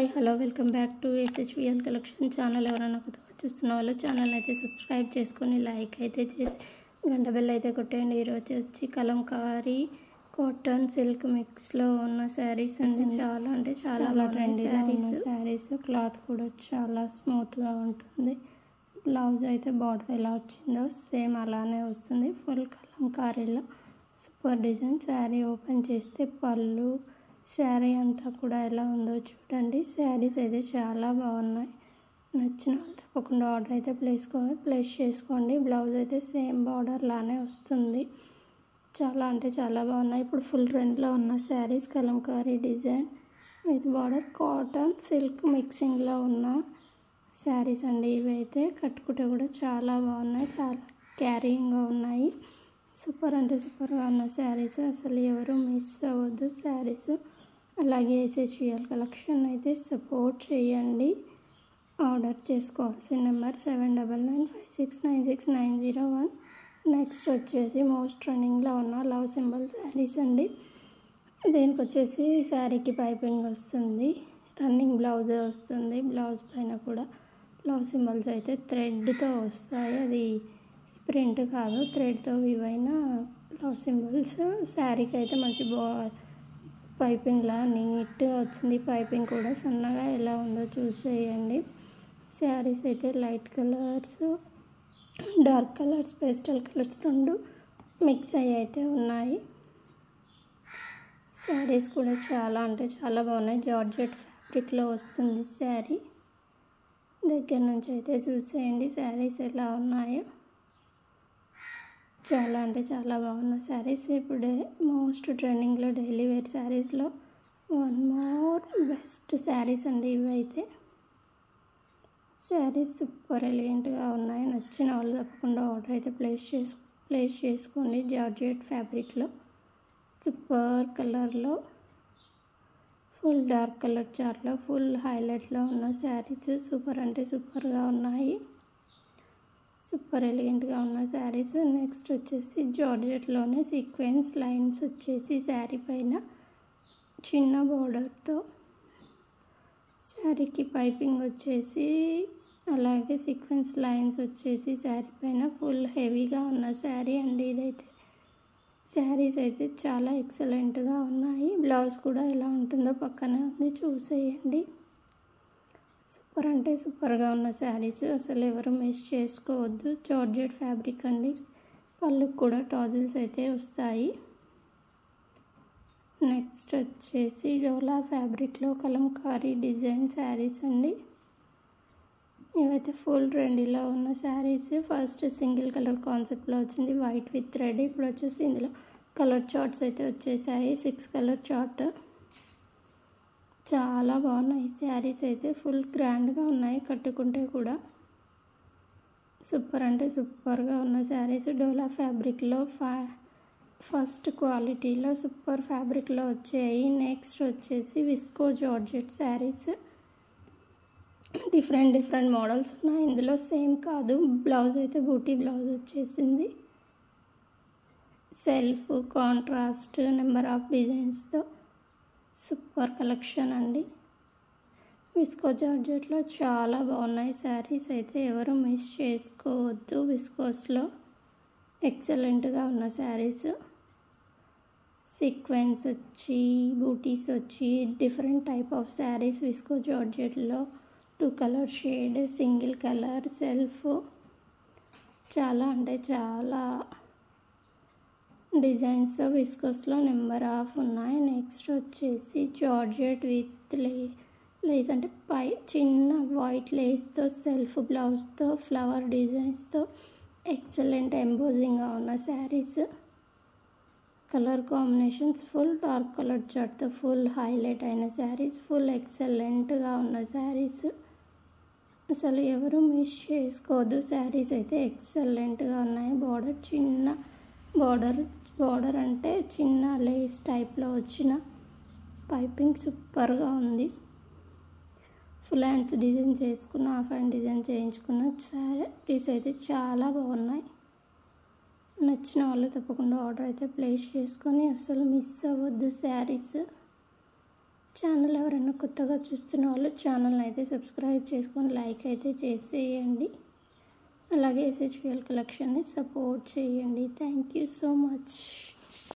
Hi hello welcome back to SHVL collection channel. ఎవరైనా కొత్తగా చూస్తున్న వాళ్ళు ఛానల్ అయితే సబ్స్క్రైబ్ చేసుకొని లైక్ అయితే చేసి గంట బెల్ అయితే కొట్టేయండి. ఈరోజు వచ్చి కలంకారీ కాటన్ సిల్క్ మిక్స్లో ఉన్న శారీస్ అండి. చాలా అంటే చాలా ట్రెండీగా ఉన్న శారీస్. క్లాత్ కూడా చాలా స్మూత్గా ఉంటుంది. బ్లౌజ్ అయితే బార్డర్ ఎలా వచ్చిందో సేమ్ అలానే వస్తుంది. ఫుల్ కలంకారీలో సూపర్ డిజైన్. శారీ ఓపెన్ చేస్తే పళ్ళు శారీ అంతా కూడా ఎలా ఉందో చూడండి. శారీస్ అయితే చాలా బాగున్నాయి. నచ్చిన వాళ్ళు తప్పకుండా ఆర్డర్ అయితే ప్లేస్ చేసుకోండి. బ్లౌజ్ అయితే సేమ్ బార్డర్ లానే వస్తుంది. చాలా అంటే చాలా బాగున్నాయి. ఇప్పుడు ఫుల్ ట్రెండ్లో ఉన్న saris Kalamkari design with border cotton silk మిక్సింగ్లో ఉన్న శారీస్ అండి. ఇవి అయితే కట్టుకుంటే కూడా చాలా బాగున్నాయి. చాలా క్యారీయింగ్గా ఉన్నాయి. సూపర్ అంటే సూపర్గా ఉన్న శారీస్. అసలు ఎవరు మిస్ అవ్వద్దు శారీస్. అలాగే SHVL కలెక్షన్ అయితే సపోర్ట్ చేయండి. ఆర్డర్ చేసుకోవాల్సిన నెంబర్ 7995696901. నెక్స్ట్ వచ్చేసి మోస్ట్ ట్రెండింగ్లో ఉన్న లవ్ సింబల్ శారీస్ అండి. దీనికి వచ్చేసి శారీకి పైపింగ్ వస్తుంది. రన్నింగ్ బ్లౌజ్ వస్తుంది. బ్లౌజ్ పైన కూడా లవ్ సింబల్స్ అయితే థ్రెడ్తో వస్తాయి. అది ప్రింట్ కాదు, థ్రెడ్తో ఇవైన లవ్ సింబల్స్. శారీకి అయితే మంచి పైపింగ్లా నీట్గా వచ్చింది. పైపింగ్ కూడా సన్నగా ఎలా ఉందో చూసేయండి. శారీస్ అయితే light colours, dark colours, pastel colours రెండు మిక్స్ అయ్యి అయితే ఉన్నాయి. శారీస్ కూడా చాలా అంటే చాలా బాగున్నాయి. జార్జెట్ ఫ్యాబ్రిక్లో వస్తుంది శారీ. దగ్గర నుంచి అయితే చూసేయండి శారీస్ ఎలా ఉన్నాయో. చాలా అంటే చాలా బాగున్న శారీస్. ఇప్పుడు మోస్ట్ ట్రెండింగ్లో డైలీ వేర్ శారీస్లో వన్ మోర్ బెస్ట్ శారీస్ అండి. ఇవైతే శారీస్ సూపర్ ఎలిగెంట్గా ఉన్నాయి. నచ్చిన వాళ్ళు తప్పకుండా ఆర్డర్ అయితే ప్లేస్ చేసుకోండి. జార్జెట్ ఫ్యాబ్రిక్లో సూపర్ కలర్లో ఫుల్ డార్క్ కలర్ చార్ట్లో ఫుల్ హైలైట్లో ఉన్న శారీస్ సూపర్ అంటే సూపర్గా ఉన్నాయి. సూపర్ ఎలిగెంట్గా ఉన్న శారీస్. నెక్స్ట్ వచ్చేసి జార్జెట్లోనే సీక్వెన్స్ లైన్స్ వచ్చేసి శారీ పైన చిన్న బార్డర్తో శారీకి పైపింగ్ వచ్చేసి అలాగే సీక్వెన్స్ లైన్స్ వచ్చేసి శారీ పైన ఫుల్ హెవీగా ఉన్న శారీ అండి. ఇదైతే శారీస్ అయితే చాలా ఎక్సలెంట్గా ఉన్నాయి. బ్లౌజ్ కూడా ఎలా ఉంటుందో పక్కనే ఉంది, చూసేయండి. సూపర్ అంటే సూపర్గా ఉన్న శారీస్. అసలు ఎవరు మిస్ చేసుకోవద్దు. జార్జెట్ ఫ్యాబ్రిక్ అండి. పళ్ళుకి కూడా టాజిల్స్ అయితే వస్తాయి. నెక్స్ట్ వచ్చేసి డోలా ఫ్యాబ్రిక్లో కలంకారీ డిజైన్ శారీస్ అండి. ఇవైతే ఫుల్ ట్రెండీలో ఉన్న శారీస్. ఫస్ట్ సింగిల్ కలర్ కాన్సెప్ట్లో వచ్చింది వైట్ విత్ రెడ్. ఇప్పుడు వచ్చేసి ఇందులో కలర్ చార్ట్స్ అయితే వచ్చేసాయి. 6 కలర్ చార్ట్. చాలా బాగున్నాయి శారీస్ అయితే. ఫుల్ గ్రాండ్గా ఉన్నాయి కట్టుకుంటే కూడా. సూపర్ అంటే సూపర్గా ఉన్న శారీస్. డోలా ఫ్యాబ్రిక్లో ఫస్ట్ క్వాలిటీలో సూపర్ ఫ్యాబ్రిక్లో వచ్చాయి. నెక్స్ట్ వచ్చేసి viscose georgette saris. Different models ఉన్నాయి ఇందులో. సేమ్ కాదు. బ్లౌజ్ అయితే బూటీ బ్లౌజ్ వచ్చేసింది. సెల్ఫ్ కాంట్రాస్ట్ నెంబర్ ఆఫ్ డిజైన్స్తో సూపర్ కలెక్షన్ అండి. విస్కో జార్జెట్లో చాలా బాగున్నాయి శారీస్ అయితే. ఎవరు మిస్ చేసుకోవద్దు. విస్కోస్లో ఎక్సలెంట్గా ఉన్న శారీస్. సీక్వెన్స్ వచ్చి బూటీస్ వచ్చి different type of saris. Viscose జార్జెట్లో 2 colour shade, single colour, self, చాలా అంటే చాలా డిజైన్స్తో విస్కోస్లో నెంబర్ ఆఫ్ ఉన్నాయి. నెక్స్ట్ వచ్చేసి జార్జెట్ విత్ లేస్ అంటే చిన్న వైట్ లేస్తో సెల్ఫ్ బ్లౌజ్తో ఫ్లవర్ డిజైన్స్తో ఎక్సలెంట్ ఎంబోజింగ్గా ఉన్న శారీస్. Colour combinations full dark colour చార్ట్తో ఫుల్ హైలైట్ అయిన శారీస్. ఫుల్ ఎక్సలెంట్గా ఉన్న శారీస్. అసలు ఎవరు మిస్ చేసుకోవద్దు. శారీస్ అయితే ఎక్సలెంట్గా ఉన్నాయి. బార్డర్ చిన్న బార్డర్ అంటే చిన్న లేస్ టైప్లో వచ్చిన పైపింగ్ సూపర్గా ఉంది. ఫుల్ హ్యాండ్స్ డిజైన్ చేసుకున్న, హాఫ్ హ్యాండ్ డిజైన్ చేయించుకున్న శారీస్ అయితే చాలా బాగున్నాయి. నచ్చిన వాళ్ళు తప్పకుండా ఆర్డర్ అయితే ప్లేస్ చేసుకొని అసలు మిస్ అవ్వద్దు శారీస్. ఛానల్ ఎవరైనా కొత్తగా చూస్తున్న వాళ్ళు ఛానల్ని అయితే సబ్స్క్రైబ్ చేసుకొని లైక్ అయితే చేసేయండి. అలాగే SHVL కలెక్షన్ని సపోర్ట్ చేయండి. Thank you so much.